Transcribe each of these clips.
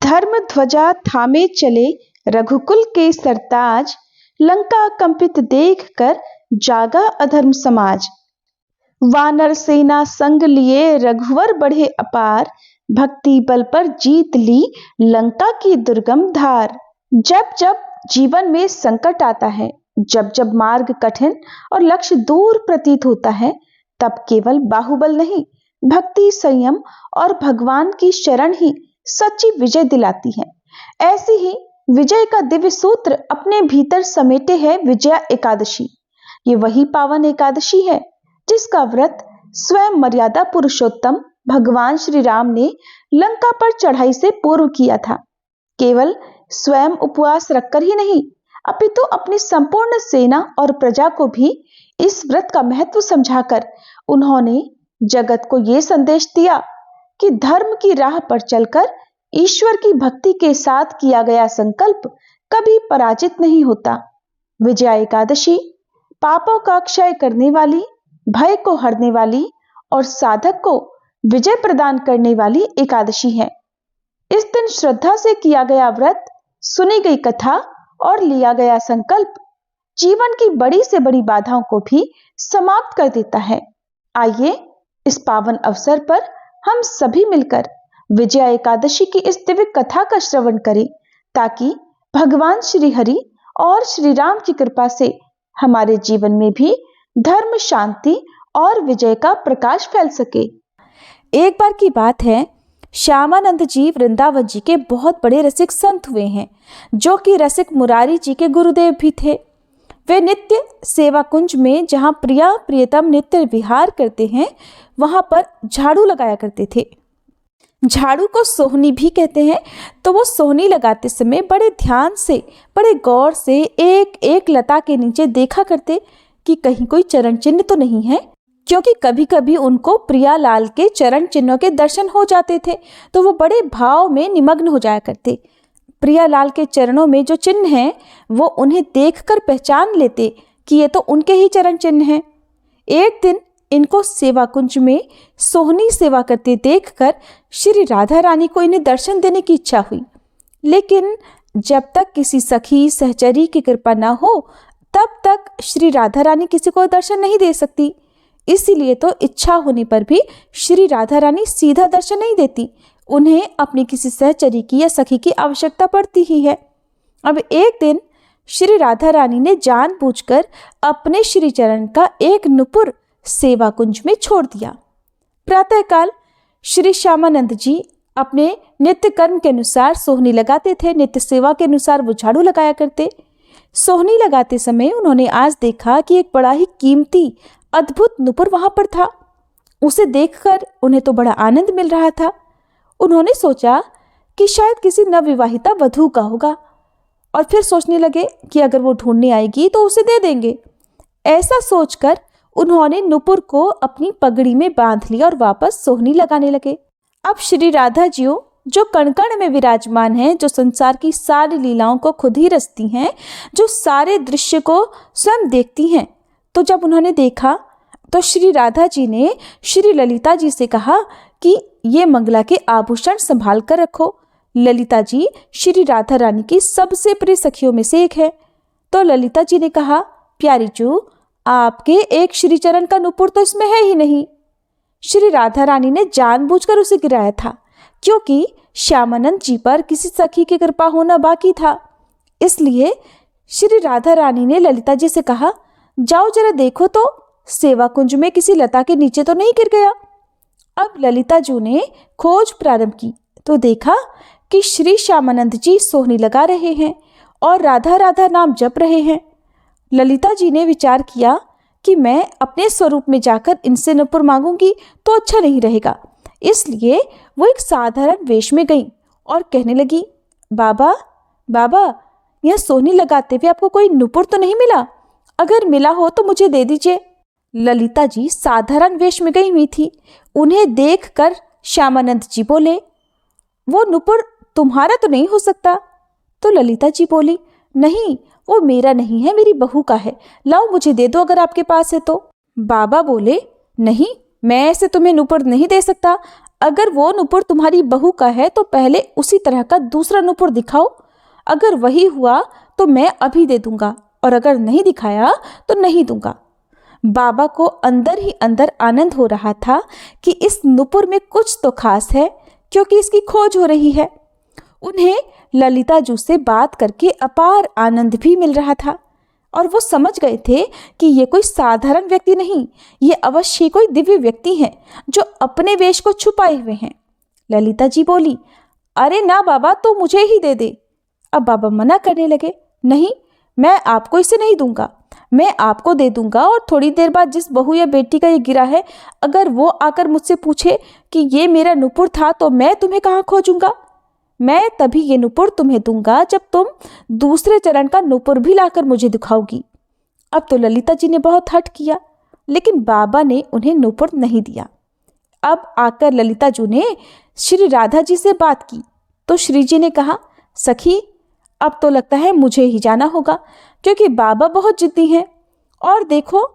धर्म ध्वजा थामे चले रघुकुल के सरताज, लंका कंपित देख कर जागा अधर्म समाज। वानर सेना संग लिए रघुवर बढ़े अपार, भक्ति बल पर जीत ली लंका की दुर्गम धार। जब जब जीवन में संकट आता है, जब जब मार्ग कठिन और लक्ष्य दूर प्रतीत होता है, तब केवल बाहुबल नहीं, भक्ति, संयम और भगवान की शरण ही सच्ची विजय दिलाती है। ऐसी ही विजय का दिव्य सूत्र अपने भीतर समेटे है विजया एकादशी। ये वही पावन एकादशी है जिसका व्रत स्वयं मर्यादा पुरुषोत्तम भगवान श्री राम ने लंका पर चढ़ाई से पूर्व किया था। केवल स्वयं उपवास रखकर ही नहीं, अपितु अपनी संपूर्ण सेना और प्रजा को भी इस व्रत का महत्व समझाकर उन्होंने जगत को यह संदेश दिया कि धर्म की राह पर चलकर ईश्वर की भक्ति के साथ किया गया संकल्प कभी पराजित नहीं होता। विजया एकादशी पापों का क्षय करने वाली, भय को हरने वाली और साधक को विजय प्रदान करने वाली एकादशी है। इस दिन श्रद्धा से किया गया व्रत, सुनी गई कथा और लिया गया संकल्प जीवन की बड़ी से बड़ी बाधाओं को भी समाप्त कर देता है। आइए इस पावन अवसर पर हम सभी मिलकर विजया एकादशी की इस दिव्य कथा का श्रवण करें, ताकि भगवान श्री हरि और श्री राम की कृपा से हमारे जीवन में भी धर्म, शांति और विजय का प्रकाश फैल सके। एक बार की बात है, श्यामानंद जी वृंदावन जी के बहुत बड़े रसिक संत हुए हैं, जो कि रसिक मुरारी जी के गुरुदेव भी थे। वे नित्य सेवा कुंज में, जहाँ प्रिया प्रियतम नित्य विहार करते हैं, वहां पर झाड़ू लगाया करते थे। झाड़ू को सोहनी भी कहते हैं। तो वो सोहनी लगाते समय बड़े ध्यान से, बड़े गौर से एक एक लता के नीचे देखा करते कि कहीं कोई चरण चिन्ह तो नहीं है, क्योंकि कभी कभी उनको प्रियालाल के चरण चिन्हों के दर्शन हो जाते थे, तो वो बड़े भाव में निमग्न हो जाया करते। प्रियालाल के चरणों में जो चिन्ह हैं, वो उन्हें देखकर पहचान लेते कि ये तो उनके ही चरण चिन्ह हैं। एक दिन इनको सेवा कुंज में सोहनी सेवा करते देखकर श्री राधा रानी को इन्हें दर्शन देने की इच्छा हुई, लेकिन जब तक किसी सखी सहचरी की कृपा न हो, तब तक श्री राधा रानी किसी को दर्शन नहीं दे सकती। इसीलिए तो इच्छा होने पर भी श्री राधा रानी सीधा दर्शन नहीं देती, उन्हें अपनी किसी सहचरी की या सखी की आवश्यकता पड़ती ही है। अब एक दिन श्री राधा रानी ने जानबूझकर अपने श्री चरण का एक नुपुर सेवा कुंज में छोड़ दिया। प्रातःकाल श्री श्यामानंद जी अपने नित्य कर्म के अनुसार सोहनी लगाते थे, नित्य सेवा के अनुसार वो झाड़ू लगाया करते। सोहनी लगाते समय उन्होंने आज देखा कि एक बड़ा ही कीमती अद्भुत नुपुर वहां पर था। उसे देखकर उन्हें तो बड़ा आनंद मिल रहा था। उन्होंने सोचा कि शायद किसी नवविवाहिता वधू का होगा, और फिर सोचने लगे कि अगर वो ढूंढने आएगी तो उसे दे देंगे। ऐसा सोचकर उन्होंने नुपुर को अपनी पगड़ी में बांध लिया और वापस सोहनी लगाने लगे। अब श्री राधा जीओ जो कण कण में विराजमान हैं, जो संसार की सारी लीलाओं को खुद ही रचती हैं, जो सारे दृश्य को स्वयं देखती हैं, तो जब उन्होंने देखा तो श्री राधा जी ने श्री ललिता जी से कहा कि ये मंगला के आभूषण संभाल कर रखो। ललिता जी श्री राधा रानी की सबसे प्रिय सखियों में से एक है। तो ललिता जी ने कहा, प्यारी जू, आपके एक श्री चरण का नुपुर तो इसमें है ही नहीं। श्री राधा रानी ने जानबूझकर उसे गिराया था, क्योंकि श्यामानंद जी पर किसी सखी की कृपा होना बाकी था। इसलिए श्री राधा रानी ने ललिता जी से कहा, जाओ जरा देखो तो सेवा कुंज में किसी लता के नीचे तो नहीं गिर गया। अब ललिता जी ने खोज प्रारंभ की तो देखा कि श्री श्यामानंद जी सोहनी लगा रहे हैं और राधा राधा नाम जप रहे हैं। ललिता जी ने विचार किया कि मैं अपने स्वरूप में जाकर इनसे नुपुर मांगूंगी तो अच्छा नहीं रहेगा। इसलिए वो एक साधारण वेश में गई और कहने लगी, बाबा बाबा, यह सोहनी लगाते हुए आपको कोई नुपुर तो नहीं मिला? अगर मिला हो तो मुझे दे दीजिए। ललिता जी साधारण वेश में गई हुई थी। उन्हें देखकर श्यामानंद जी बोले, वो नुपुर तुम्हारा तो नहीं हो सकता? तो ललिता जी बोली, नहीं, वो मेरा नहीं है, मेरी बहू का है। लाओ मुझे दे दो अगर आपके पास है तो। बाबा बोले, नहीं, मैं ऐसे तुम्हें नुपुर नहीं दे सकता। अगर वो नुपुर तुम्हारी बहू का है तो पहले उसी तरह का दूसरा नुपुर दिखाओ। अगर वही हुआ तो मैं अभी दे दूंगा, और अगर नहीं दिखाया तो नहीं दूंगा। बाबा को अंदर ही अंदर आनंद हो रहा था कि इस नुपुर में कुछ तो खास है, क्योंकि इसकी खोज हो रही है। उन्हें ललिता जू से बात करके अपार आनंद भी मिल रहा था, और वो समझ गए थे कि ये कोई साधारण व्यक्ति नहीं, ये अवश्य कोई दिव्य व्यक्ति हैं जो अपने वेश को छुपाए हुए हैं। ललिता जी बोली, अरे ना बाबा, तू मुझे ही दे दे। अब बाबा मना करने लगे, नहीं, मैं आपको इसे नहीं दूंगा, मैं आपको दे दूंगा। और थोड़ी देर बाद जिस बहू या बेटी का ये गिरा है, अगर वो आकर मुझसे पूछे कि ये मेरा नुपुर था, तो मैं तुम्हें कहाँ खोजूंगा? मैं तभी ये नुपुर तुम्हें दूंगा जब तुम दूसरे चरण का नुपुर भी लाकर मुझे दिखाओगी। अब तो ललिता जी ने बहुत हठ किया, लेकिन बाबा ने उन्हें नुपुर नहीं दिया। अब आकर ललिता जी ने श्री राधा जी से बात की तो श्री जी ने कहा, सखी, अब तो लगता है मुझे ही जाना होगा, क्योंकि बाबा बहुत जिद्दी हैं। और देखो,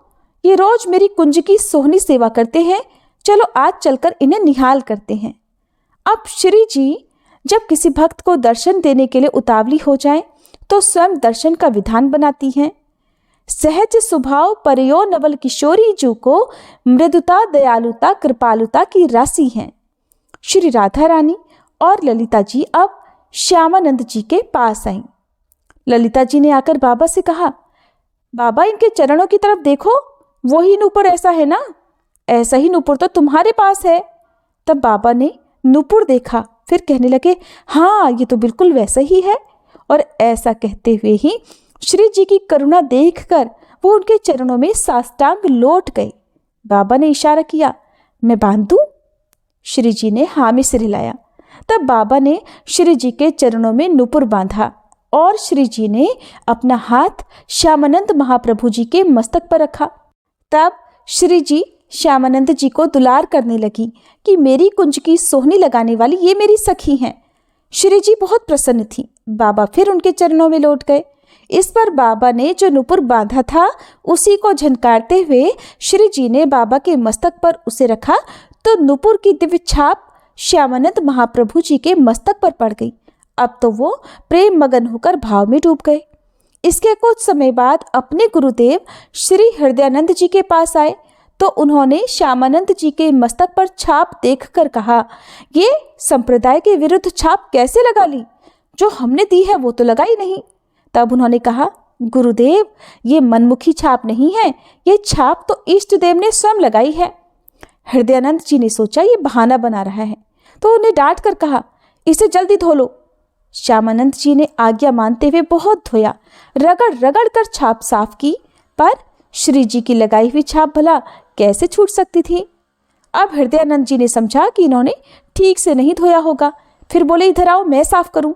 ये रोज मेरी कुंज की सोहनी सेवा करते हैं, चलो आज चलकर इन्हें निहाल करते हैं। अब श्री जी जब किसी भक्त को दर्शन देने के लिए उतावली हो जाए तो स्वयं दर्शन का विधान बनाती हैं। सहज स्वभाव परयो नवल किशोरी जू को मृदुता दयालुता कृपालुता की राशि हैं। श्री राधा रानी और ललिता जी अब श्यामानंद जी के पास आईं। ललिता जी ने आकर बाबा से कहा, बाबा, इनके चरणों की तरफ देखो, वही नुपुर ऐसा है ना? ऐसा ही नुपुर तो तुम्हारे पास है। तब बाबा ने नुपुर देखा, फिर कहने लगे, हाँ, ये तो बिल्कुल वैसा ही है। और ऐसा कहते हुए ही श्री जी की करुणा देखकर वो उनके चरणों में साष्टांग लौट गए। बाबा ने इशारा किया, मैं बांध दूं? श्री जी ने हाँ में सिर हिलाया। तब बाबा ने श्री जी के चरणों में नुपुर बांधा और श्री जी ने अपना हाथ श्यामानंद महाप्रभु जी के मस्तक पर रखा। तब श्री जी श्यामानंद जी को दुलार करने लगी कि मेरी कुंज की सोहनी लगाने वाली ये मेरी सखी हैं। श्री जी बहुत प्रसन्न थी। बाबा फिर उनके चरणों में लौट गए। इस पर बाबा ने जो नुपुर बांधा था उसी को झनकारते हुए श्री जी ने बाबा के मस्तक पर उसे रखा तो नुपुर की दिव्य छाप श्यामानंद महाप्रभु जी के मस्तक पर पड़ गई। अब तो वो प्रेम मगन होकर भाव में डूब गए। इसके कुछ समय बाद अपने गुरुदेव श्री हृदयानंद जी के पास आए तो उन्होंने श्यामानंद जी के मस्तक पर छाप देखकर कहा, ये संप्रदाय के विरुद्ध छाप कैसे लगा ली? जो हमने दी है वो तो लगाई नहीं। तब उन्होंने कहा, गुरुदेव, ये मनमुखी छाप नहीं है, ये छाप तो इष्ट देव ने स्वयं लगाई है। हृदयानंद जी ने सोचा ये बहाना बना रहा है, तो उन्हें डांट कर कहा, इसे जल्दी धो लो। श्यामानंद जी ने आज्ञा मानते हुए बहुत धोया, रगड़ रगड़ कर छाप साफ की, पर श्री जी की लगाई हुई छाप भला कैसे छूट सकती थी? अब हृदयानंद जी ने समझा कि इन्होंने ठीक से नहीं धोया होगा, फिर बोले, इधर आओ, मैं साफ करूं।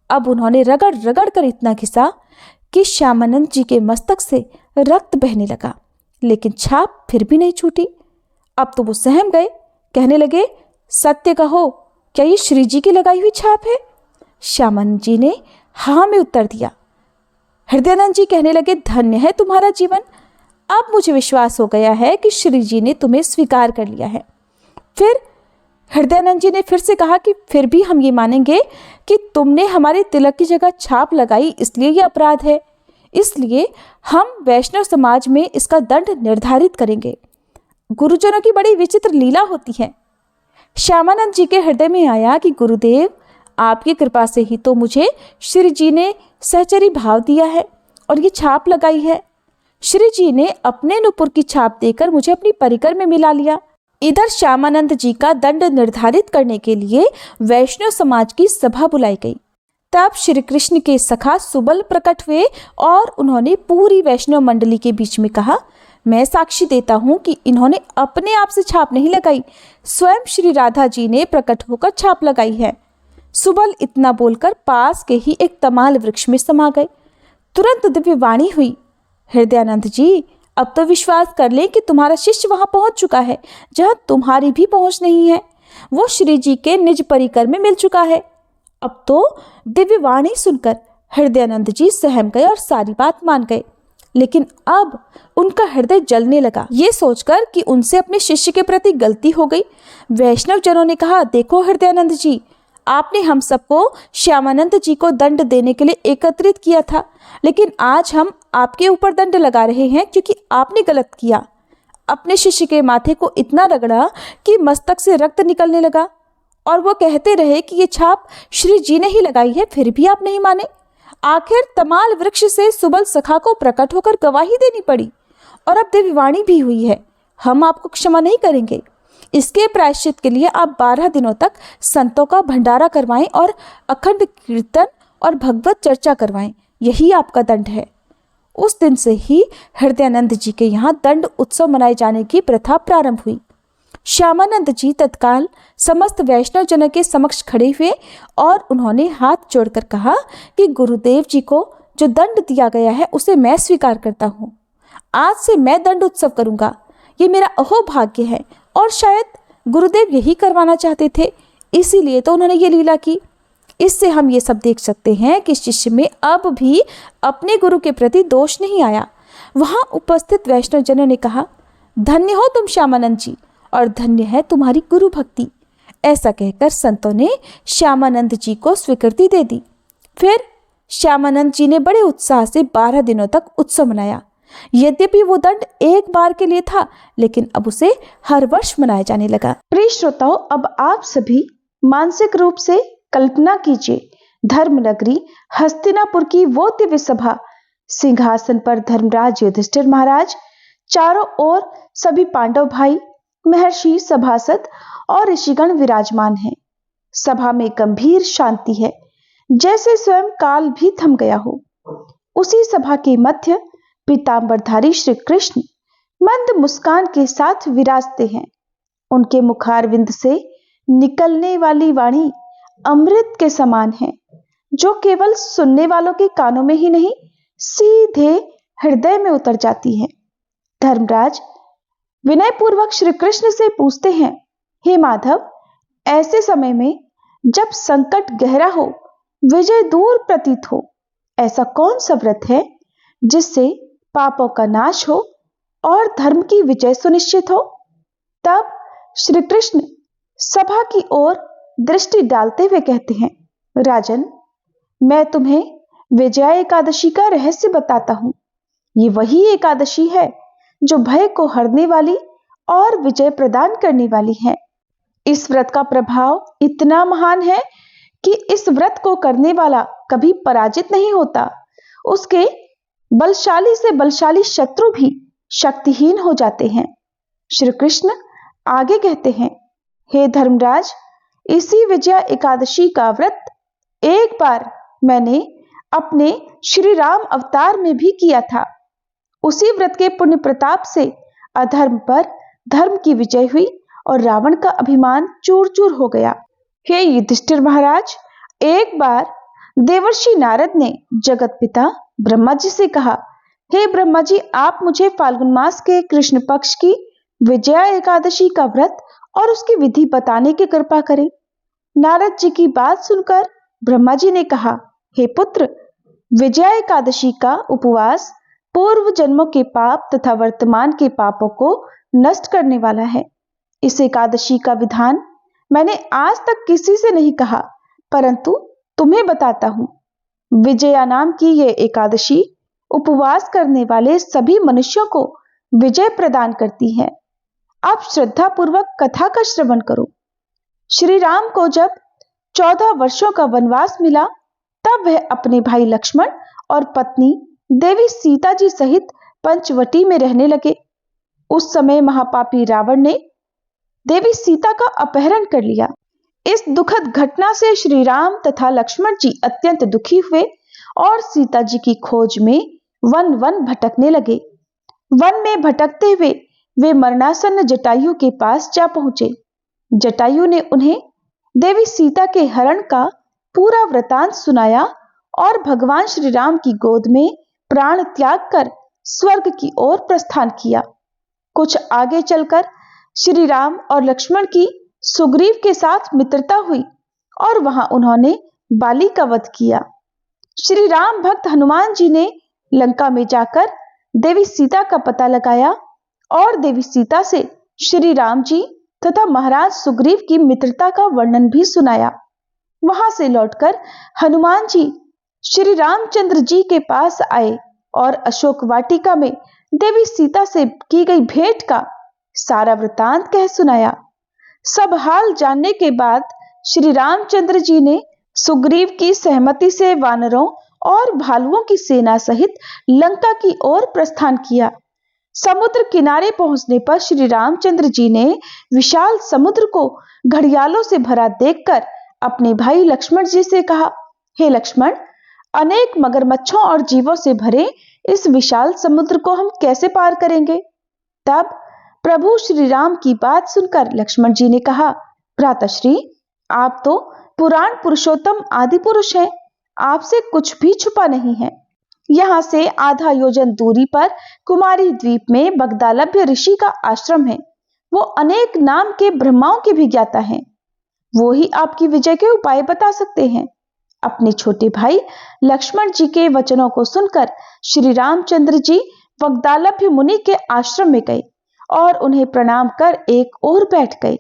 अब उन्होंने रगड़ रगड़ कर इतना घिसा कि श्यामानंद जी के मस्तक से रक्त बहने लगा, लेकिन छाप फिर भी नहीं छूटी। अब तो वो सहम गए, कहने लगे, सत्य कहो, क्या ये श्री जी की लगाई हुई छाप है? श्यामानंद जी ने हाँ में उत्तर दिया। हृदयानंद जी कहने लगे, धन्य है तुम्हारा जीवन, अब मुझे विश्वास हो गया है कि श्री जी ने तुम्हें स्वीकार कर लिया है। फिर हृदयानंद जी ने फिर से कहा कि फिर भी हम ये मानेंगे कि तुमने हमारे तिलक की जगह छाप लगाई, इसलिए ये अपराध है, इसलिए हम वैष्णव समाज में इसका दंड निर्धारित करेंगे। गुरुजनों की बड़ी विचित्र लीला होती है। श्यामानंद जी के हृदय में आया कि गुरुदेव, आपकी कृपा से ही तो मुझे श्री जी ने सहचरी भाव दिया है और ये छाप लगाई है। श्री जी ने अपने नुपुर की छाप देकर मुझे अपनी परिकर में मिला लिया। इधर श्यामानंद जी का दंड निर्धारित करने के लिए वैष्णव समाज की सभा बुलाई गई। तब श्री कृष्ण के सखा सुबल प्रकट हुए और उन्होंने पूरी वैष्णव मंडली के बीच में कहा, मैं साक्षी देता हूँ कि इन्होंने अपने आप से छाप नहीं लगाई, स्वयं श्री राधा जी ने प्रकट होकर छाप लगाई है। सुबल इतना बोलकर पास के ही एक तमाल वृक्ष में समा गए। तुरंत दिव्य वाणी हुई, हृदयानंद जी, अब तो विश्वास कर लें कि तुम्हारा शिष्य वहां पहुंच चुका है जहां तुम्हारी भी पहुंच नहीं है। वो श्री जी के निज परिकर में मिल चुका है। अब तो दिव्य वाणी सुनकर हृदयानंद जी सहम गए और सारी बात मान गए। लेकिन अब उनका हृदय जलने लगा, ये सोचकर कि उनसे अपने शिष्य के प्रति गलती हो गई। वैष्णव जनों ने कहा, देखो हृदयानंद जी, आपने हम सबको श्यामानंद जी को दंड देने के लिए एकत्रित किया था, लेकिन आज हम आपके ऊपर दंड लगा रहे हैं क्योंकि आपने गलत किया। अपने शिष्य के माथे को इतना रगड़ा कि मस्तक से रक्त निकलने लगा और वो कहते रहे कि ये छाप श्री जी ने ही लगाई है, फिर भी आप नहीं माने। आखिर तमाल वृक्ष से सुबल सखा को प्रकट होकर गवाही देनी पड़ी और अब देवीवाणी भी हुई है। हम आपको क्षमा नहीं करेंगे। इसके प्रायश्चित के लिए आप 12 दिनों तक संतों का भंडारा करवाएं और अखंड कीर्तन और भगवत चर्चा करवाएं, यही आपका दंड है। उस दिन से ही हृदयानंद जी के यहाँ दंड उत्सव मनाए जाने की प्रथा प्रारंभ हुई। श्यामानंद जी तत्काल समस्त वैष्णव जनों के समक्ष खड़े हुए और उन्होंने हाथ जोड़कर कहा कि गुरुदेव जी को जो दंड दिया गया है उसे मैं स्वीकार करता हूँ। आज से मैं दंड उत्सव करूँगा, ये मेरा अहोभाग्य है और शायद गुरुदेव यही करवाना चाहते थे, इसीलिए तो उन्होंने ये लीला की। इससे हम ये सब देख सकते हैं कि शिष्य में अब भी अपने गुरु के प्रति दोष नहीं आया। वहाँ उपस्थित वैष्णव जनों ने कहा, धन्य हो तुम श्यामानंद जी और धन्य है तुम्हारी गुरु भक्ति। ऐसा कहकर संतों ने श्यामानंद जी को स्वीकृति दे दी। फिर श्यामानंद जी ने बड़े उत्साह से 12 दिनों तक उत्सव मनाया। यद्यपि वो दंड एक बार के लिए था, लेकिन अब उसे हर वर्ष मनाया जाने लगा। प्रिय श्रोताओं, अब आप सभी मानसिक रूप से कल्पना कीजिए, धर्मनगरी हस्तिनापुर की वो दिव्य सभा, सिंहासन पर धर्मराज युधिष्ठिर महाराज, चारों ओर सभी पांडव भाई, महर्षि, सभासद और ऋषिगण विराजमान हैं। सभा में गंभीर शांति है, जैसे स्वयं काल भी थम गया हो। उसी सभा के मध्य पीतांबरधारी श्री कृष्ण मंद मुस्कान के साथ विराजते हैं। उनके मुखारविंद से निकलने वाली वाणी अमृत के समान है, जो केवल सुनने वालों के कानों में ही नहीं, सीधे हृदय में उतर जाती है। धर्मराज विनयपूर्वक श्री कृष्ण से पूछते हैं, हे माधव, ऐसे समय में जब संकट गहरा हो, विजय दूर प्रतीत हो, ऐसा कौन सा व्रत है जिससे पापों का नाश हो और धर्म की विजय सुनिश्चित हो? तब श्री कृष्ण सभा की ओर दृष्टि डालते हुए कहते हैं, राजन, मैं तुम्हें विजया एकादशी का रहस्य बताता हूं। ये वही एकादशी है जो भय को हरने वाली और विजय प्रदान करने वाली है। इस व्रत का प्रभाव इतना महान है कि इस व्रत को करने वाला कभी पराजित नहीं होता। उसके बलशाली से बलशाली शत्रु भी शक्तिहीन हो जाते हैं। श्री कृष्ण आगे कहते हैं, हे धर्मराज, इसी विजया एकादशी का व्रत एक बार मैंने अपने श्री राम अवतार में भी किया था। उसी व्रत के पुण्य प्रताप से अधर्म पर धर्म की विजय हुई और रावण का अभिमान चूर चूर हो गया। हे युधिष्ठिर महाराज, एक बार देवर्षि नारद ने जगत पिता ब्रह्मा जी से कहा, हे ब्रह्मा जी, आप मुझे फाल्गुन मास के कृष्ण पक्ष की विजया एकादशी का व्रत और उसकी विधि बताने की कृपा करें। नारद जी की बात सुनकर ब्रह्मा जी ने कहा, हे पुत्र, विजया एकादशी का उपवास पूर्व जन्मों के पाप तथा वर्तमान के पापों को नष्ट करने वाला है। इस एकादशी का विधान मैंने आज तक किसी से नहीं कहा, परंतु तुम्हें बताता हूं। विजया नाम की यह एकादशी उपवास करने वाले सभी मनुष्यों को विजय प्रदान करती है। आप श्रद्धा पूर्वक कथा का श्रवण करो। श्री राम को जब 14 वर्षों का वनवास मिला, तब वह अपने भाई लक्ष्मण और पत्नी देवी सीता जी सहित पंचवटी में रहने लगे। उस समय महापापी रावण ने देवी सीता का अपहरण कर लिया। इस दुखद घटना से श्री राम तथा लक्ष्मण जी अत्यंत दुखी हुए और सीता जी की खोज में वन वन भटकने लगे। वन में भटकते हुए वे मरणासन्न जटायु के पास जा पहुंचे। जटायु ने उन्हें देवी सीता के हरण का पूरा वृतांत सुनाया और भगवान श्री राम की गोद में प्राण त्याग कर स्वर्ग की ओर प्रस्थान किया। कुछ आगे चलकर श्री राम और लक्ष्मण की सुग्रीव के साथ मित्रता हुई और वहां उन्होंने बाली का वध किया। श्री राम भक्त हनुमान जी ने लंका में जाकर देवी सीता का पता लगाया और देवी सीता से श्री राम जी तथा महाराज सुग्रीव की मित्रता का वर्णन भी सुनाया। वहां से लौटकर हनुमान जी श्री रामचंद्र जी के पास आए और अशोक वाटिका में देवी सीता से की गई भेंट का सारा वृतांत कह सुनाया। सब हाल जानने के बाद श्री रामचंद्र जी ने सुग्रीव की सहमति से वानरों और भालुओं की सेना सहित लंका की ओर प्रस्थान किया। समुद्र किनारे पहुंचने पर श्री रामचंद्र जी ने विशाल समुद्र को घड़ियालों से भरा देखकर अपने भाई लक्ष्मण जी से कहा, हे लक्ष्मण, अनेक मगरमच्छों और जीवों से भरे इस विशाल समुद्र को हम कैसे पार करेंगे? तब प्रभु श्री राम की बात सुनकर लक्ष्मण जी ने कहा, भ्राताश्री, आप तो पुराण पुरुषोत्तम आदि पुरुष हैं, आपसे कुछ भी छुपा नहीं है। यहाँ से आधा योजन दूरी पर कुमारी द्वीप में बगदालभ्य ऋषि का आश्रम है। वो अनेक नाम के ब्रह्माओं के भी ज्ञाता हैं। वो ही आपकी विजय के उपाय बता सकते हैं। अपने छोटे भाई लक्ष्मण जी के वचनों को सुनकर श्री रामचंद्र जी बगदालभ्य मुनि के आश्रम में गए और उन्हें प्रणाम कर एक ओर बैठ गए।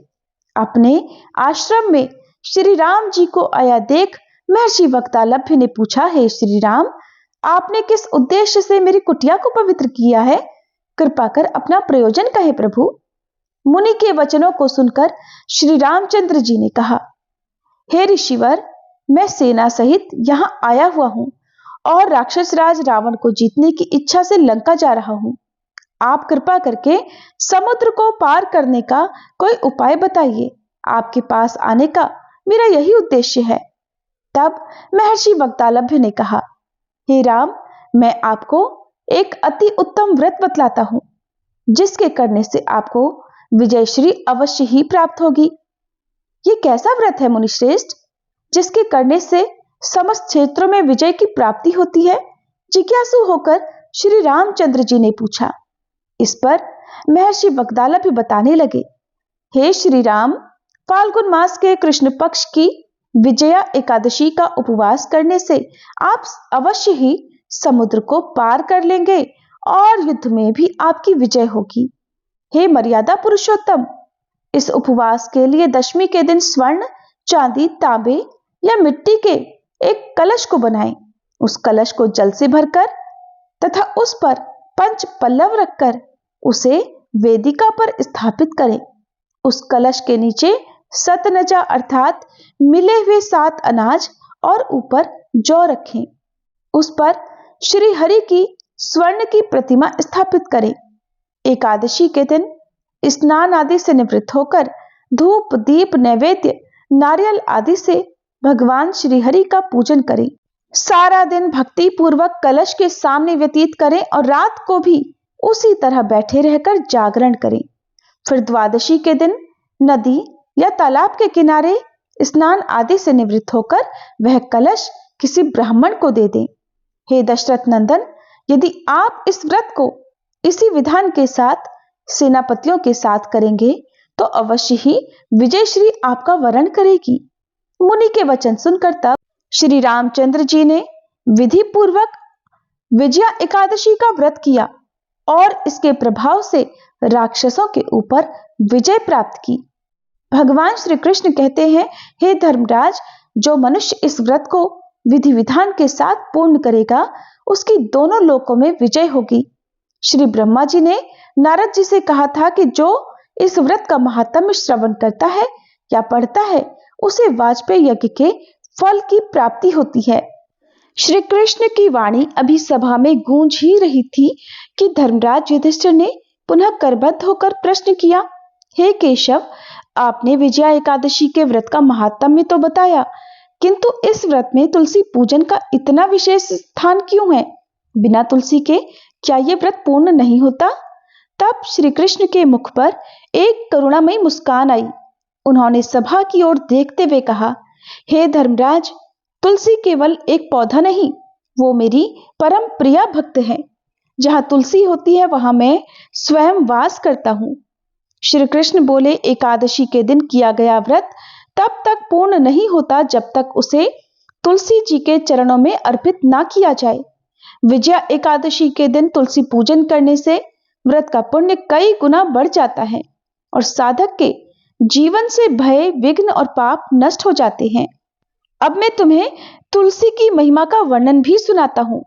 अपने आश्रम में श्री राम जी को आया देख महर्षि बगदालभ्य ने पूछा, हे श्री राम, आपने किस उद्देश्य से मेरी कुटिया को पवित्र किया है? कृपा कर अपना प्रयोजन कहे प्रभु। मुनि के वचनों को सुनकर श्री रामचंद्र जी ने कहा, हे ऋषिवर, मैं सेना सहित यहाँ आया हुआ हूँ और राक्षस राज रावण को जीतने की इच्छा से लंका जा रहा हूँ। आप कृपा करके समुद्र को पार करने का कोई उपाय बताइए। आपके पास आने का मेरा यही उद्देश्य है। तब महर्षि बगदालभ्य ने कहा, हे राम, मैं आपको एक अति उत्तम व्रत बतलाता हूं, जिसके करने से आपको विजयश्री अवश्य ही प्राप्त होगी। ये कैसा व्रत है मुनिश्रेष्ठ, जिसके करने से समस्त क्षेत्रों में विजय की प्राप्ति होती है? जिज्ञासु होकर श्री रामचंद्र जी ने पूछा। इस पर महर्षि बगदालभ्य बताने लगे, हे श्री राम, फाल्गुन मास के कृष्ण पक्ष की विजया एकादशी का उपवास करने से आप अवश्य ही समुद्र को पार कर लेंगे और युद्ध में भी आपकी विजय होगी। हे मर्यादा पुरुषोत्तम, इस उपवास के लिए दशमी के दिन स्वर्ण, चांदी, तांबे या मिट्टी के एक कलश को बनाएं। उस कलश को जल से भरकर तथा उस पर 5 पल्लव रखकर उसे वेदिका पर स्थापित करें। उस कलश के नीचे सतनजा अर्थात मिले हुए 7 अनाज और ऊपर जौ रखें। उस पर श्री हरि की स्वर्ण की प्रतिमा स्थापित करें। एकादशी के दिन स्नान आदि से निवृत्त होकर धूप, दीप, नैवेद्य, नारियल आदि से भगवान श्री हरि का पूजन करें। सारा दिन भक्ति पूर्वक कलश के सामने व्यतीत करें और रात को भी उसी तरह बैठे रहकर जागरण करें। फिर द्वादशी के दिन नदी या तालाब के किनारे स्नान आदि से निवृत्त होकर वह कलश किसी ब्राह्मण को दे दें। हे दशरथ नंदन, यदि आप इस व्रत को इसी विधान के साथ सेनापतियों के साथ करेंगे तो अवश्य ही विजयश्री आपका वरण करेगी। मुनि के वचन सुनकर तब श्री रामचंद्र जी ने विधि पूर्वक विजया एकादशी का व्रत किया और इसके प्रभाव से राक्षसों के ऊपर विजय प्राप्त की। भगवान श्री कृष्ण कहते हैं, हे धर्मराज, जो मनुष्य इस व्रत को विधि विधान के साथ पूर्ण करेगा उसकी दोनों लोकों में विजय होगी। श्री ब्रह्मा जी ने नारद जी से कहा था कि जो इस व्रत का महात्म्य श्रवण करता है या पढ़ता है उसे वाजपेयी यज्ञ के फल की प्राप्ति होती है। श्री कृष्ण की वाणी अभी सभा में गूंज ही रही थी कि धर्मराज युधिष्ठिर ने पुनः करबद्ध होकर प्रश्न किया, हे केशव, आपने विजया एकादशी के व्रत का महात्म्य तो बताया, किंतु इस व्रत में तुलसी पूजन का इतना विशेष स्थान क्यों है? बिना तुलसी के क्या ये व्रत पूर्ण नहीं होता? तब श्री कृष्ण के मुख पर एक करुणामयी मुस्कान आई। उन्होंने सभा की ओर देखते हुए कहा, हे धर्मराज, तुलसी केवल एक पौधा नहीं, वो मेरी परम प्रिया भक्त है। जहां तुलसी होती है वहां मैं स्वयं वास करता हूं। श्री कृष्ण बोले, एकादशी के दिन किया गया व्रत तब तक पूर्ण नहीं होता जब तक उसे तुलसी जी के चरणों में अर्पित ना किया जाए। विजया एकादशी के दिन तुलसी पूजन करने से व्रत का पुण्य कई गुना बढ़ जाता है और साधक के जीवन से भय, विघ्न और पाप नष्ट हो जाते हैं। अब मैं तुम्हें तुलसी की महिमा का वर्णन भी सुनाता हूं,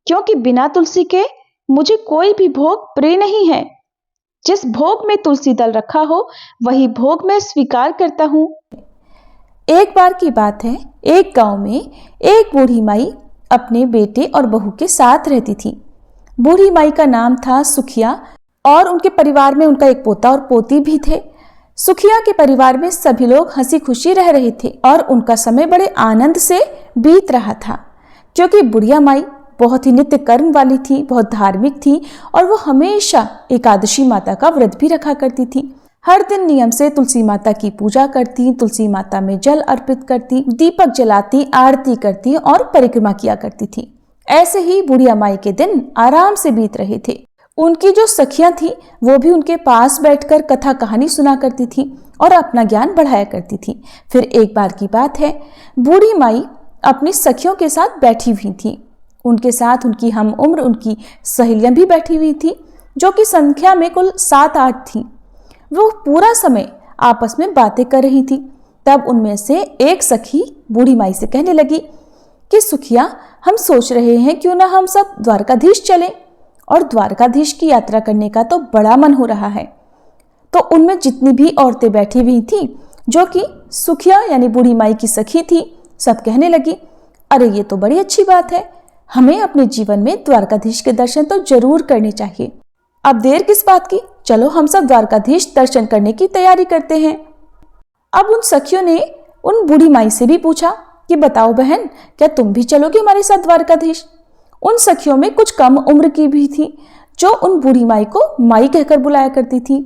क्योंकि बिना तुलसी के मुझे कोई भी भोग प्रिय नहीं है। जिस भोग में तुलसी दल रखा हो वही भोग मैं स्वीकार करता हूं। एक बार की बात है, एक गांव में एक बूढ़ी माई अपने बेटे और बहू के साथ रहती थी। बूढ़ी माई का नाम था सुखिया और उनके परिवार में उनका एक पोता और पोती भी थे। सुखिया के परिवार में सभी लोग हंसी खुशी रह रहे थे और उनका समय बड़े आनंद से बीत रहा था, क्योंकि बुढ़िया माई बहुत ही नित्य कर्म वाली थी, बहुत धार्मिक थी और वो हमेशा एकादशी माता का व्रत भी रखा करती थी। हर दिन नियम से तुलसी माता की पूजा करती, तुलसी माता में जल अर्पित करती, दीपक जलाती, आरती करती और परिक्रमा किया करती थी। ऐसे ही बुढ़िया माई के दिन आराम से बीत रहे थे। उनकी जो सखियां थी वो भी उनके पास बैठकर कथा कहानी सुना करती थी और अपना ज्ञान बढ़ाया करती थी। फिर एक बार की बात है, बूढ़ी माई अपनी सखियों के साथ बैठी हुई थी। उनके साथ उनकी हम उम्र उनकी सहेलियां भी बैठी हुई थी, जो कि संख्या में कुल 7-8 थी। वो पूरा समय आपस में बातें कर रही थी। तब उनमें से एक सखी बूढ़ी माई से कहने लगी कि सुखिया, हम सोच रहे हैं क्यों ना हम सब द्वारकाधीश चलें, और द्वारकाधीश की यात्रा करने का तो बड़ा मन हो रहा है। तो उनमें जितनी भी औरतें बैठी हुई थी, जो कि सुखिया यानी बूढ़ी माई की सखी थी, सब कहने लगी, अरे ये तो बड़ी अच्छी बात है, हमें अपने जीवन में द्वारकाधीश के दर्शन तो जरूर करने चाहिए। अब देर किस बात की, चलो हम सब द्वारकाधीश दर्शन करने की तैयारी करते हैं। अब उन सखियों ने उन बूढ़ी माई से भी पूछा कि बताओ बहन, क्या तुम भी चलोगे हमारे साथ द्वारकाधीश? उन सखियों में कुछ कम उम्र की भी थी, जो उन बूढ़ी माई को माई कहकर बुलाया करती थी।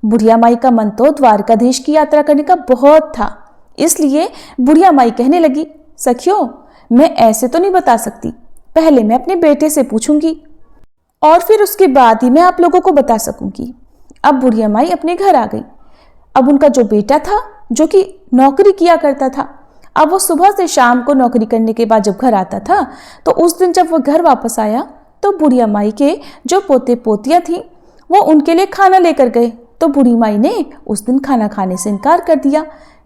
बुढ़िया माई का मन तो द्वारकाधीश की यात्रा करने का बहुत था, इसलिए बुढ़िया माई कहने लगी, सखियों, मैं ऐसे तो नहीं बता सकती, पहले मैं अपने बेटे से पूछूंगी और फिर उसके बाद ही मैं आप लोगों को बता सकूंगी। अब बुढ़िया माई अपने घर आ गई। अब उनका जो बेटा था, जो कि नौकरी किया करता था, अब वो सुबह से शाम को नौकरी करने के बाद जब घर आता था, तो उस दिन जब वो घर वापस आया तो बुढ़िया माई के जो पोते पोतियां थी वो उनके लिए खाना लेकर गए। तो बूढ़ी माई ने उस दिन खाना खाने से इनकार कर दिया,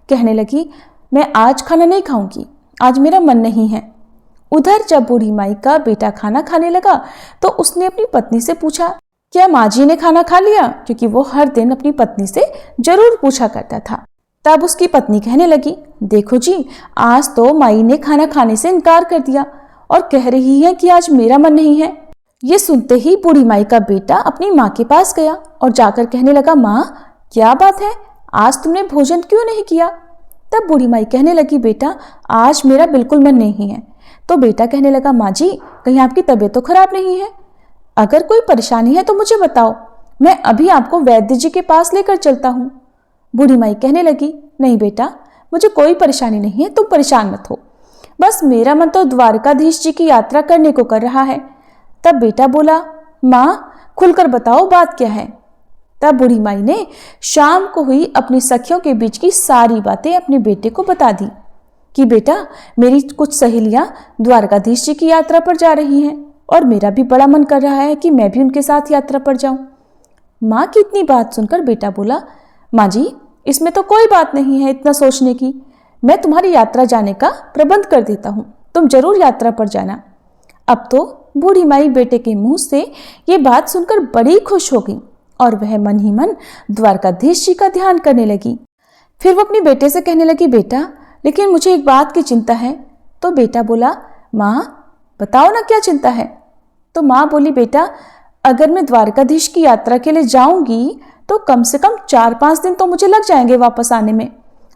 कहने लगी, मैं आज खाना नहीं खाऊंगी, आज मेरा मन नहीं है। उधर जब बूढ़ी माई का बेटा खाना खाने लगा तो उसने अपनी पत्नी से पूछा, क्या माँ जी ने खाना खा लिया? क्योंकि वो हर दिन अपनी पत्नी से जरूर पूछा करता था। तब उसकी पत्नी कहने लगी, देखो जी, आज तो माई ने खाना खाने से इनकार कर दिया और कह रही है कि आज मेरा मन नहीं है। ये सुनते ही बूढ़ी माई का बेटा अपनी माँ के पास गया और जाकर कहने लगा, माँ, क्या बात है, आज तुमने भोजन क्यों नहीं किया? तब बूढ़ी माई कहने लगी, बेटा, आज मेरा बिल्कुल मन नहीं है। तो बेटा कहने लगा, माँ जी, कहीं आपकी तबीयत तो खराब नहीं है? अगर कोई परेशानी है तो मुझे बताओ, मैं अभी आपको वैद्य जी के पास लेकर चलता हूँ। बूढ़ी माई कहने लगी, नहीं बेटा, मुझे कोई परेशानी नहीं है, तुम परेशान मत हो, बस मेरा मन तो द्वारकाधीश जी की यात्रा करने को कर रहा है। तब बेटा बोला, माँ, खुलकर बताओ बात क्या है। तब बूढ़ी माई ने शाम को हुई अपनी सखियों के बीच की सारी बातें अपने बेटे को बता दी कि बेटा, मेरी कुछ सहेलियां द्वारकाधीश जी की यात्रा पर जा रही हैं और मेरा भी बड़ा मन कर रहा है कि मैं भी उनके साथ यात्रा पर जाऊं। माँ की इतनी बात सुनकर बेटा बोला, माँ जी, इसमें तो कोई बात नहीं है इतना सोचने की, मैं तुम्हारी यात्रा जाने का प्रबंध कर देता हूँ, तुम जरूर यात्रा पर जाना। अब तो बूढ़ी माई बेटे के मुंह से ये बात सुनकर बड़ी खुश हो गई और वह मन ही मन द्वारकाधीश जी का ध्यान करने लगी। फिर वो अपने बेटे से कहने लगी, बेटा, लेकिन मुझे एक बात की चिंता है। तो बेटा बोला, माँ, बताओ ना क्या चिंता है। तो माँ बोली, बेटा, अगर मैं द्वारकाधीश की यात्रा के लिए जाऊंगी तो कम से कम 4-5 दिन तो मुझे लग जाएंगे वापस आने में,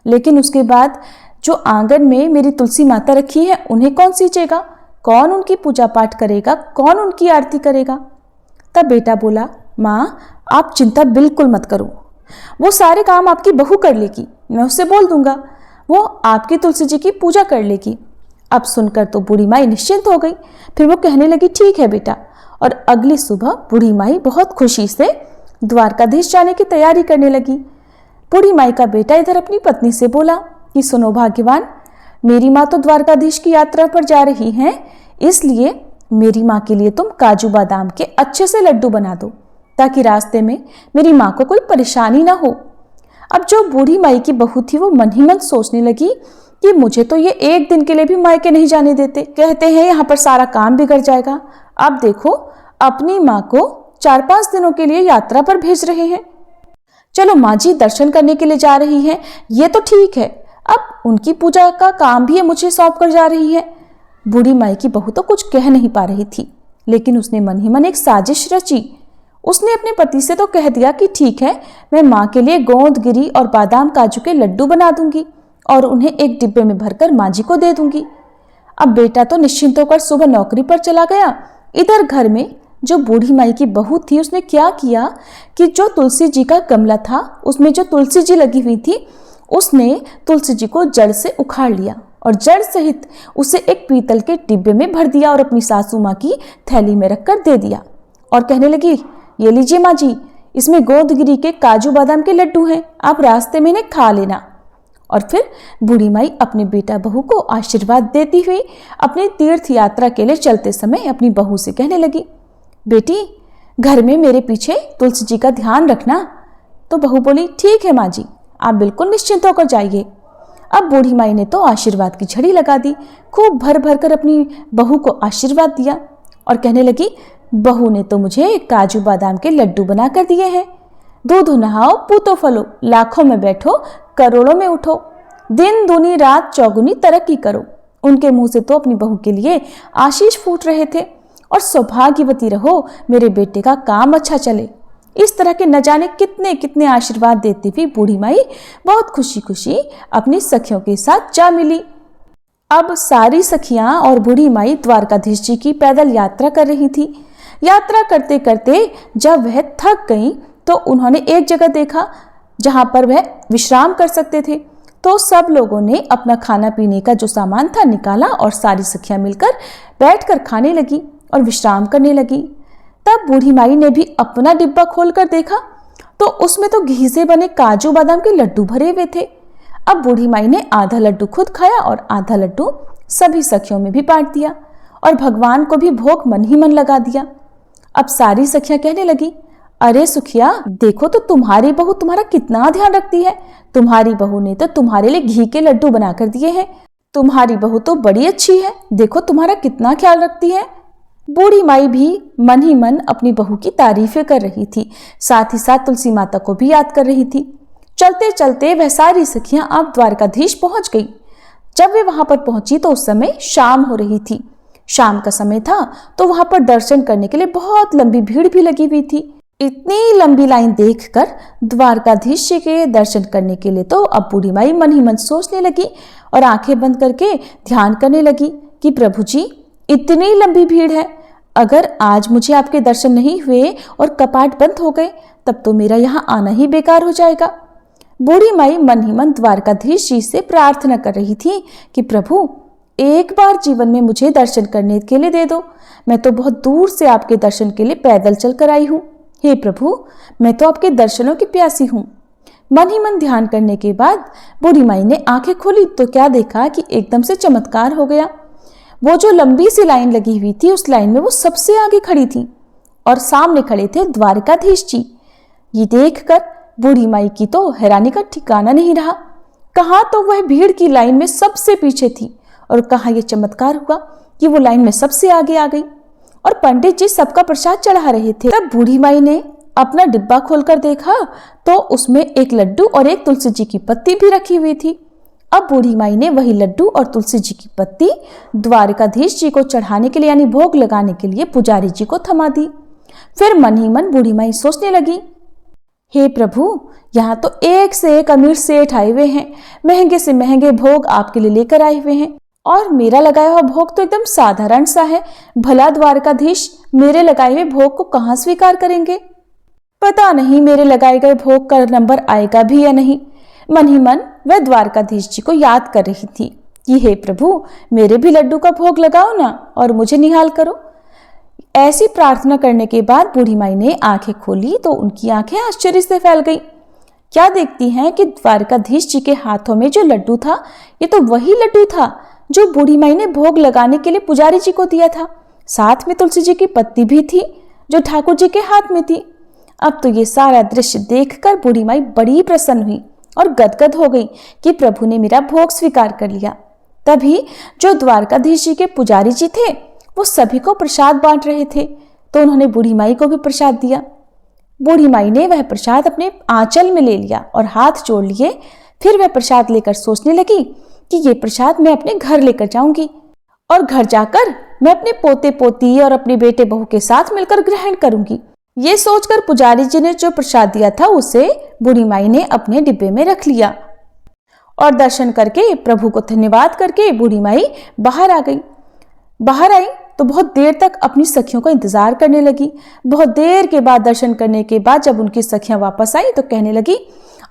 लेकिन उसके बाद जो आंगन में मेरी तुलसी माता रखी है उन्हें कौन सींचेगा, कौन उनकी पूजा पाठ करेगा, कौन उनकी आरती करेगा। तब बेटा बोला, माँ, आप चिंता बिल्कुल मत करो, वो सारे काम आपकी बहू कर लेगी, मैं उससे बोल दूंगा, वो आपकी तुलसी जी की पूजा कर लेगी। अब सुनकर तो बूढ़ी माई निश्चिंत हो गई। फिर वो कहने लगी, ठीक है बेटा। और अगली सुबह बूढ़ी माई बहुत खुशी से द्वारकाधीश जाने की तैयारी करने लगी। बूढ़ी माई का बेटा इधर अपनी पत्नी से बोला कि सुनो भाग्यवान, मेरी माँ तो द्वारकाधीश की यात्रा पर जा रही हैं, इसलिए मेरी माँ के लिए तुम काजू बादाम के अच्छे से लड्डू बना दो, ताकि रास्ते में मेरी माँ को कोई परेशानी ना हो। अब जो बूढ़ी माई की बहू थी वो मन ही मन सोचने लगी कि मुझे तो ये एक दिन के लिए भी मायके नहीं जाने देते, कहते हैं यहाँ पर सारा काम बिगड़ जाएगा। अब देखो अपनी माँ को 4-5 दिनों के लिए यात्रा पर भेज रहे हैं। चलो माँ जी दर्शन करने के लिए जा रही हैं, ये तो ठीक है, अब उनकी पूजा का काम भी मुझे सौंप कर जा रही है। बूढ़ी माई की बहू तो कुछ कह नहीं पा रही थी, लेकिन उसने मन ही मन एक साजिश रची। उसने अपने पति से तो कह दिया कि ठीक है, मैं माँ के लिए गोंद गिरी और बादाम काजू के लड्डू बना दूंगी और उन्हें एक डिब्बे में भरकर माँ जी को दे दूंगी। अब बेटा तो निश्चिंत होकर सुबह नौकरी पर चला गया। इधर घर में जो बूढ़ी माई की बहू थी उसने क्या किया कि जो तुलसी जी का गमला था उसमें जो तुलसी जी लगी हुई थी, उसने तुलसी जी को जड़ से उखाड़ लिया और जड़ सहित उसे एक पीतल के डिब्बे में भर दिया और अपनी सासू माँ की थैली में रखकर दे दिया और कहने लगी, ये लीजिए माँ जी, इसमें गोदगिरी के काजू बादाम के लड्डू हैं, आप रास्ते में इन्हें खा लेना। और फिर बूढ़ी माई अपने बेटा बहू को आशीर्वाद देती हुई अपनी तीर्थ यात्रा के लिए चलते समय अपनी बहू से कहने लगी, बेटी घर में मेरे पीछे तुलसी जी का ध्यान रखना। तो बहू बोली, ठीक है माँ जी, आप बिल्कुल निश्चिंत होकर जाइए। अब बूढ़ी माई ने तो आशीर्वाद की झड़ी लगा दी, खूब भर भर कर अपनी बहू को आशीर्वाद दिया और कहने लगी, बहू ने तो मुझे काजू बादाम के लड्डू बना कर दिए हैं। दूध नहाओ पूतो फलो, लाखों में बैठो करोड़ों में उठो, दिन दूनी रात चौगुनी तरक्की करो। उनके मुंह से तो अपनी बहू के लिए आशीष फूट रहे थे और सौभाग्यवती रहो, मेरे बेटे का काम अच्छा चले। इस तरह के न जाने कितने कितने आशीर्वाद देती हुई बूढ़ी माई बहुत खुशी खुशी अपनी सखियों के साथ जा मिली। अब सारी सखियां और बूढ़ी माई द्वारकाधीश जी की पैदल यात्रा कर रही थी। यात्रा करते करते जब वह थक गईं तो उन्होंने एक जगह देखा जहां पर वह विश्राम कर सकते थे। तो सब लोगों ने अपना खाना पीने का जो सामान था निकाला और सारी सखियां मिलकर बैठकर खाने लगी और विश्राम करने लगी। तब बूढ़ी माई ने भी अपना डिब्बा खोलकर देखा तो उसमें तो घी से बने काजू बादाम के लड्डू भरे हुए थे। अब बूढ़ी माई ने आधा लड्डू खुद खाया और आधा लड्डू सभी सखियों में भी बांट दिया और भगवान को भी भोग मन ही मन लगा दिया। अब सारी सखियां कहने लगी, अरे सुखिया, देखो तो तुम्हारी बहू तुम्हारा कितना ध्यान रखती है। तुम्हारी बहू ने तो तुम्हारे लिए घी के लड्डू बना कर दिए हैं। तुम्हारी बहू तो बड़ी अच्छी है, देखो तुम्हारा कितना ख्याल रखती है। बूढ़ी माई भी मन ही मन अपनी बहू की तारीफें कर रही थी, साथ ही साथ तुलसी माता को भी याद कर रही थी। चलते चलते वह सारी सखियां अब द्वारकाधीश पहुंच गई। जब वे वहां पर पहुंची तो उस समय शाम हो रही थी। शाम का समय था तो वहां पर दर्शन करने के लिए बहुत लंबी भीड़ भी लगी हुई थी। इतनी लंबी लाइन देखकर द्वारकाधीश जी के दर्शन करने के लिए तो अब बूढ़ी माई मन ही मन सोचने लगी और आंखें बंद करके ध्यान करने लगी कि प्रभु जी, इतनी लंबी भीड़ है, अगर आज मुझे आपके दर्शन नहीं हुए और कपाट बंद हो गए तब तो मेरा यहाँ आना ही बेकार हो जाएगा। बूढ़ी माई मन ही मन द्वारकाधीश जी से प्रार्थना कर रही थी कि प्रभु, एक बार जीवन में मुझे दर्शन करने के लिए दे दो। मैं तो बहुत दूर से आपके दर्शन के लिए पैदल चलकर आई हूँ। हे प्रभु, मैं तो आपके दर्शनों की प्यासी हूँ। मन ही मन ध्यान करने के बाद बूढ़ी माई ने आंखें खोली तो क्या देखा कि एकदम से चमत्कार हो गया। वो जो लंबी सी लाइन लगी हुई थी उस लाइन में वो सबसे आगे खड़ी थी और सामने खड़े थे द्वारकाधीश जी। ये देखकर बूढ़ी माई की तो हैरानी का ठिकाना नहीं रहा। कहाँ तो वह भीड़ की लाइन में सबसे पीछे थी और कहाँ ये चमत्कार हुआ कि वो लाइन में सबसे आगे आ गई और पंडित जी सबका प्रसाद चढ़ा रहे थे। तब बूढ़ी माई ने अपना डिब्बा खोलकर देखा तो उसमें एक लड्डू और एक तुलसी जी की पत्ती भी रखी हुई थी। अब बूढ़ी माई ने वही लड्डू और तुलसी जी की पत्ती द्वारकाधीश जी को चढ़ाने के लिए यानी भोग लगाने के लिए पुजारी जी को थमा दी। फिर मन ही मन बूढ़ी माई सोचने लगी, हे प्रभु, यहाँ तो एक से एक अमीर सेठ आए हुए हैं, महंगे से महंगे भोग आपके लिए लेकर आए हुए हैं और मेरा लगाया हुआ भोग तो एकदम साधारण सा है। भला द्वारकाधीश मेरे लगाए हुए भोग को कहाँ स्वीकार करेंगे? पता नहीं मेरे लगाए गए भोग का नंबर आएगा भी या नहीं। मन ही मन वह द्वारकाधीश जी को याद कर रही थी कि हे प्रभु, मेरे भी लड्डू का भोग लगाओ ना और मुझे निहाल करो। ऐसी प्रार्थना करने के बाद बूढ़ी माई ने आंखें खोली तो उनकी आंखें आश्चर्य से फैल गईं। क्या देखती हैं कि द्वारकाधीश जी के हाथों में जो लड्डू था ये तो वही लड्डू था जो बूढ़ी माई ने भोग लगाने के लिए पुजारी जी को दिया था। साथ में तुलसी जी की पत्नी भी थी जो ठाकुर जी के हाथ में थी। अब तो ये सारा दृश्य देखकर बूढ़ी माई बड़ी प्रसन्न हुई और गदगद हो गई कि प्रभु ने मेरा भोग स्वीकार कर लिया। तभी जो द्वारकाधीश जी के पुजारी जी थे वो सभी को प्रसाद बांट रहे थे, तो उन्होंने बूढ़ी माई को भी प्रसाद दिया। बूढ़ी माई ने वह प्रसाद अपने आंचल में ले लिया और हाथ जोड़ लिए। फिर वह प्रसाद लेकर सोचने लगी कि ये प्रसाद मैं अपने घर लेकर जाऊंगी और घर जाकर मैं अपने पोते पोती और अपने बेटे बहू के साथ मिलकर ग्रहण करूंगी। ये सोचकर पुजारी जी ने जो प्रसाद दिया था उसे बूढ़ी माई ने अपने डिब्बे में रख लिया और दर्शन करके प्रभु को धन्यवाद करके बूढ़ी माई बाहर आ गई। बाहर आई तो बहुत देर तक अपनी सखियों का इंतजार करने लगी। बहुत देर के बाद दर्शन करने के बाद जब उनकी सखियां वापस आई तो कहने लगी,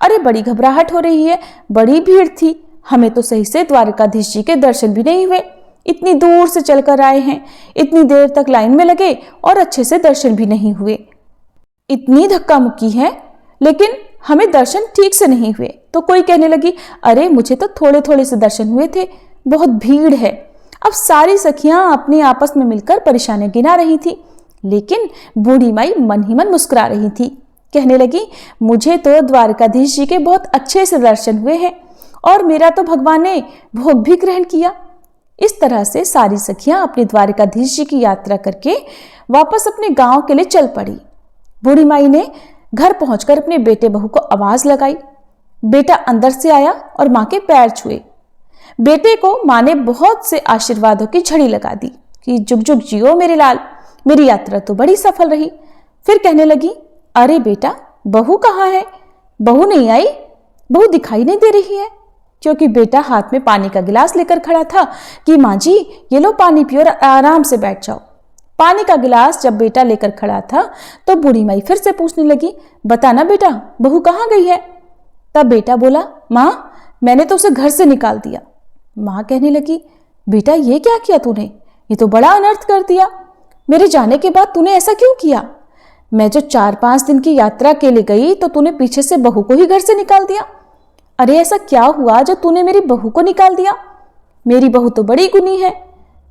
अरे बड़ी घबराहट हो रही है, बड़ी भीड़ थी, हमें तो सही से द्वारकाधीश जी के दर्शन भी नहीं हुए। इतनी दूर से चलकर आए हैं, इतनी देर तक लाइन में लगे और अच्छे से दर्शन भी नहीं हुए। इतनी धक्का मुक्की है लेकिन हमें दर्शन ठीक से नहीं हुए। तो कोई कहने लगी, अरे मुझे तो थोड़े थोड़े से दर्शन हुए थे, बहुत भीड़ है। अब सारी सखियां अपने आपस में मिलकर परेशानियां गिना रही थी, लेकिन बूढ़ी माई मन ही मन मुस्कुरा रही थी। कहने लगी, मुझे तो द्वारकाधीश जी के बहुत अच्छे से दर्शन हुए हैं और मेरा तो भगवान ने भोग भी ग्रहण किया। इस तरह से सारी सखियां अपने द्वारकाधीश जी की यात्रा करके वापस अपने गांव के लिए चल पड़ी। बूढ़ी माई ने घर पहुंचकर अपने बेटे बहू को आवाज लगाई। बेटा अंदर से आया और मां के पैर छुए। बेटे को मां ने बहुत से आशीर्वादों की झड़ी लगा दी कि जुग जुग जियो मेरे लाल, मेरी यात्रा तो बड़ी सफल रही। फिर कहने लगी, अरे बेटा बहू कहाँ है? बहू नहीं आई, बहू दिखाई नहीं दे रही है। क्योंकि बेटा हाथ में पानी का गिलास लेकर खड़ा था कि माँ जी ये लो पानी पियो और आराम से बैठ जाओ। पानी का गिलास जब बेटा लेकर खड़ा था तो बूढ़ी माई फिर से पूछने लगी, बताना बेटा बहू कहाँ गई है? तब बेटा बोला, माँ मैंने तो उसे घर से निकाल दिया। माँ कहने लगी, बेटा ये क्या किया तूने? ये तो बड़ा अनर्थ कर दिया। मेरे जाने के बाद तूने ऐसा क्यों किया? मैं जो 4-5 दिन की यात्रा के लिए गई तो तूने पीछे से बहू को ही घर से निकाल दिया। अरे ऐसा क्या हुआ जो तूने मेरी बहू को निकाल दिया? मेरी बहू तो बड़ी गुनी है।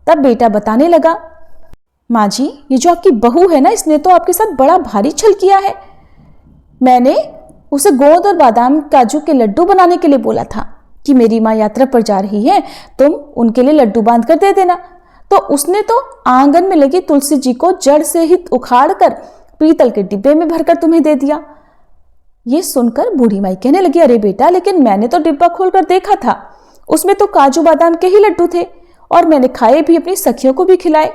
तब बेटा बताने लगा, माँ जी ये जो आपकी बहू है ना, इसने तो आपके साथ बड़ा भारी छल किया है। मैंने उसे गोंद और बादाम काजू के लड्डू बनाने के लिए बोला था कि मेरी माँ यात्रा पर जा रही है, तुम उनके लिए लड्डू बांध कर दे देना। तो उसने तो आंगन में लगी तुलसी जी को जड़ से ही उखाड़ कर पीतल के डिब्बे में भरकर तुम्हें दे दिया। ये सुनकर बूढ़ी माई कहने लगी, अरे बेटा लेकिन मैंने तो डिब्बा खोलकर देखा था, उसमें तो काजू बादाम के ही लड्डू थे और मैंने खाए भी, अपनी सखियों को भी खिलाए।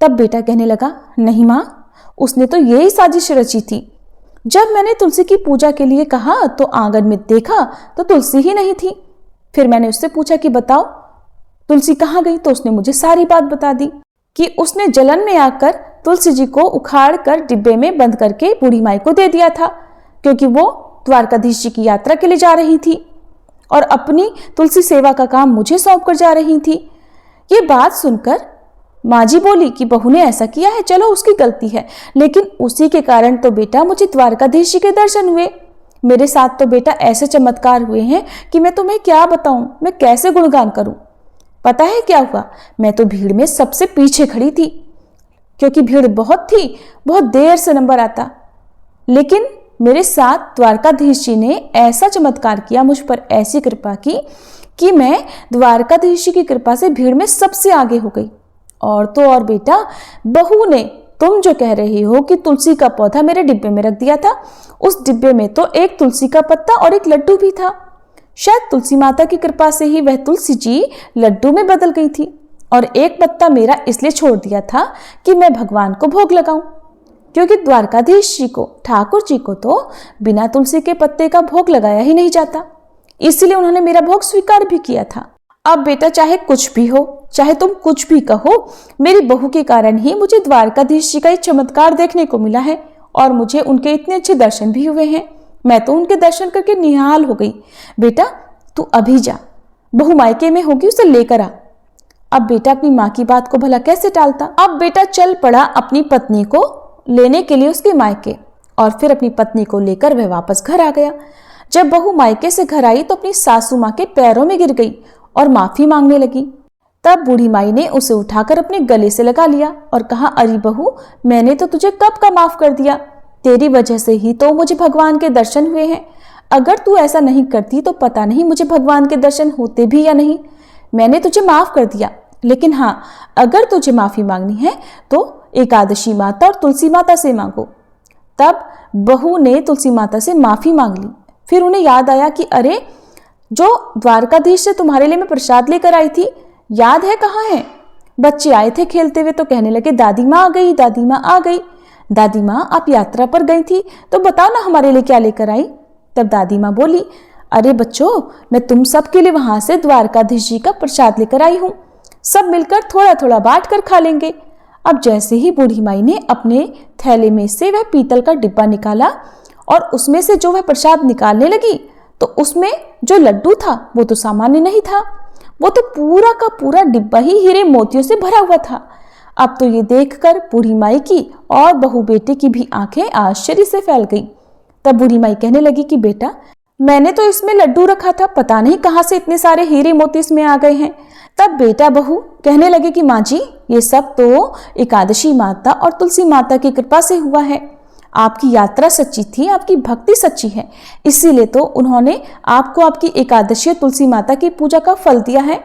तब बेटा कहने लगा, नहीं माँ उसने तो यही साजिश रची थी। जब मैंने तुलसी की पूजा के लिए कहा तो आंगन में देखा तो तुलसी ही नहीं थी। फिर मैंने उससे पूछा कि बताओ तुलसी कहाँ गई? तो उसने मुझे सारी बात बता दी कि उसने जलन में आकर तुलसी जी को उखाड़ कर डिब्बे में बंद करके बूढ़ी माई को दे दिया था, क्योंकि वो द्वारकाधीश जी की यात्रा के लिए जा रही थी और अपनी तुलसी सेवा का काम मुझे सौंप कर जा रही थी। ये बात सुनकर माँ जी बोली कि बहू ने ऐसा किया है, चलो उसकी गलती है, लेकिन उसी के कारण तो बेटा मुझे द्वारकाधीश जी के दर्शन हुए। मेरे साथ तो बेटा ऐसे चमत्कार हुए हैं कि मैं तुम्हें क्या बताऊं, मैं कैसे गुणगान करूं। पता है क्या हुआ? मैं तो भीड़ में सबसे पीछे खड़ी थी, क्योंकि भीड़ बहुत थी, बहुत देर से नंबर आता। लेकिन मेरे साथ द्वारकाधीश जी ने ऐसा चमत्कार किया, मुझ पर ऐसी कृपा की कि मैं द्वारकाधीश जी की कृपा से भीड़ में सबसे आगे हो गई। और तो और बेटा, बहू ने तुम जो कह रही हो कि तुलसी का पौधा मेरे डिब्बे में रख दिया था, उस डिब्बे में तो एक तुलसी का पत्ता और एक लड्डू भी था। शायद तुलसी माता की कृपा से ही वह तुलसी जी लड्डू में बदल गई थी और एक पत्ता मेरा इसलिए छोड़ दिया था कि मैं भगवान को भोग लगाऊं, क्योंकि द्वारकाधीश जी को, ठाकुर जी को तो बिना तुलसी के पत्ते का भोग लगाया ही नहीं जाता, इसलिए उन्होंने मेरा भोग स्वीकार भी किया था। अब बेटा चाहे कुछ भी हो, चाहे तुम कुछ भी कहो, मेरी बहू के कारण ही मुझे द्वारकाधीश जी का एक चमत्कार देखने को मिला है और मुझे उनके इतने अच्छे दर्शन भी हुए हैं। मैं तो उनके दर्शन करके निहाल हो गई। बेटा तू अभी जा, बहू मायके में होगी, उसे लेकर आ। अब बेटा अपनी माँ की बात को भला कैसे टालता। अब बेटा चल पड़ा अपनी पत्नी को लेने के लिए उसके मायके, और फिर अपनी पत्नी को लेकर वह वापस घर आ गया। जब बहू मायके से घर आई तो अपनी सासू माँ के पैरों में गिर गई और माफी मांगने लगी। तब बूढ़ी माई ने उसे उठाकर अपने गले से लगा लिया और कहा, अरे बहू, मैंने तो तुझे कब का माफ कर दिया। तेरी वजह से ही तो मुझे भगवान के दर्शन हुए हैं। अगर तू ऐसा नहीं करती तो पता नहीं मुझे भगवान के दर्शन होते भी या नहीं। मैंने तुझे माफ कर दिया, लेकिन हाँ, अगर तुझे माफी मांगनी है तो एकादशी माता और तुलसी माता से मांगो। तब बहू ने तुलसी माता से माफी मांग ली। फिर उन्हें याद आया कि अरे, जो द्वारकाधीश से तुम्हारे लिए मैं प्रसाद लेकर आई थी, याद है कहाँ है? बच्चे आए थे खेलते हुए तो कहने लगे, दादी माँ आ गई, दादी माँ आ गई। दादी माँ, आप यात्रा पर गई थी तो बताओ ना हमारे लिए क्या लेकर आई। तब दादी माँ बोली, अरे बच्चों, मैं तुम सब के लिए वहां से द्वारकाधीश जी का प्रसाद लेकर आई हूँ। सब मिलकर थोड़ा थोड़ा बांट कर खा लेंगे। अब जैसे ही बूढ़ी माई ने अपने थैले में से वह पीतल का डिब्बा निकाला और उसमें से जो वह प्रसाद निकालने लगी तो उसमें जो लड्डू था वो तो सामान्य नहीं था, वो तो पूरा का पूरा डिब्बा ही हीरे मोतियों से भरा हुआ था। अब तो ये देखकर बूढ़ी माई की और बहू बेटे की भी आंखें आश्चर्य से फैल गईं। तब बूढ़ी माई कहने लगी कि बेटा, मैंने तो इसमें लड्डू रखा था, पता नहीं कहाँ से इतने सारे हीरे मोती इसमें आ गए हैं। तब बेटा बहू कहने लगे कि माँ जी, ये सब तो एकादशी माता और तुलसी माता की कृपा से हुआ है। आपकी यात्रा सच्ची थी, आपकी भक्ति सच्ची है, इसीलिए तो उन्होंने आपको आपकी एकादशी तुलसी माता की पूजा का फल दिया है।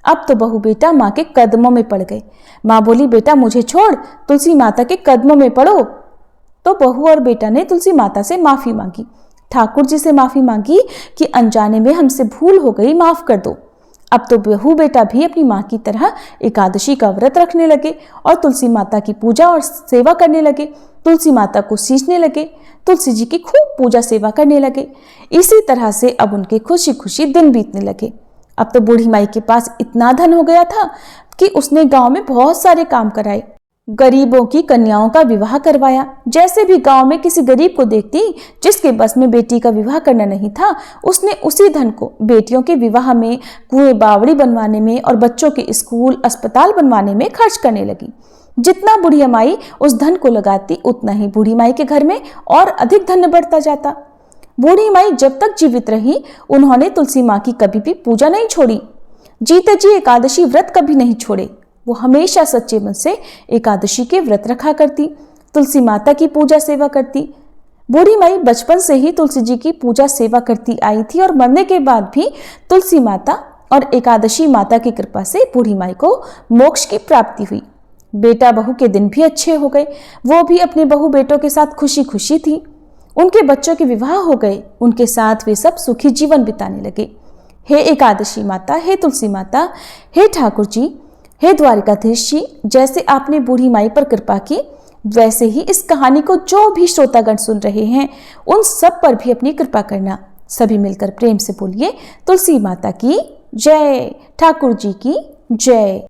अब तो बहू बेटा माँ के कदमों में पड़ गए। माँ बोली, बेटा मुझे छोड़, तुलसी माता के कदमों में पड़ो। तो बहू और बेटा ने तुलसी माता से माफी मांगी, ठाकुर जी से माफी मांगी कि अनजाने में हमसे भूल हो गई, माफ कर दो। अब तो बहू बेटा भी अपनी माँ की तरह एकादशी का व्रत रखने लगे और तुलसी माता की पूजा और सेवा करने लगे। तुलसी माता को सींचने लगे, तुलसी जी की खूब पूजा सेवा करने लगे। इसी तरह से अब उनके खुशी खुशी दिन बीतने लगे। अब तो बूढ़ी माई के पास इतना धन हो गया था कि उसने गांव में बहुत सारे काम कराए। गरीबों की कन्याओं का विवाह करवाया। जैसे भी गांव में किसी गरीब को देखती जिसके बस में बेटी का विवाह करना नहीं था, उसने उसी धन को बेटियों के विवाह में, कुएं बावड़ी बनवाने में और बच्चों के स्कूल अस्पताल बनवाने में खर्च करने लगी। जितना बुढ़िया माई उस धन को लगाती, उतना ही बूढ़ी माई के घर में और अधिक धन बढ़ता जाता। बूढ़ी माई जब तक जीवित रही, उन्होंने तुलसी माँ की कभी भी पूजा नहीं छोड़ी। जीते जी एकादशी व्रत कभी नहीं छोड़े। वो हमेशा सच्चे मन से एकादशी के व्रत रखा करती, तुलसी माता की पूजा सेवा करती। बूढ़ी माई बचपन से ही तुलसी जी की पूजा सेवा करती आई थी और मरने के बाद भी तुलसी माता और एकादशी माता की कृपा से बूढ़ी माई को मोक्ष की प्राप्ति हुई। बेटा बहू के दिन भी अच्छे हो गए। वो भी अपने बहू बेटों के साथ खुशी खुशी थी। उनके बच्चों के विवाह हो गए। उनके साथ वे सब सुखी जीवन बिताने लगे। हे एकादशी माता, हे तुलसी माता, हे ठाकुर जी, हे द्वारिकाधीश जी, जैसे आपने बूढ़ी माई पर कृपा की, वैसे ही इस कहानी को जो भी श्रोतागण सुन रहे हैं उन सब पर भी अपनी कृपा करना। सभी मिलकर प्रेम से बोलिए, तुलसी माता की जय, ठाकुर जी की जय।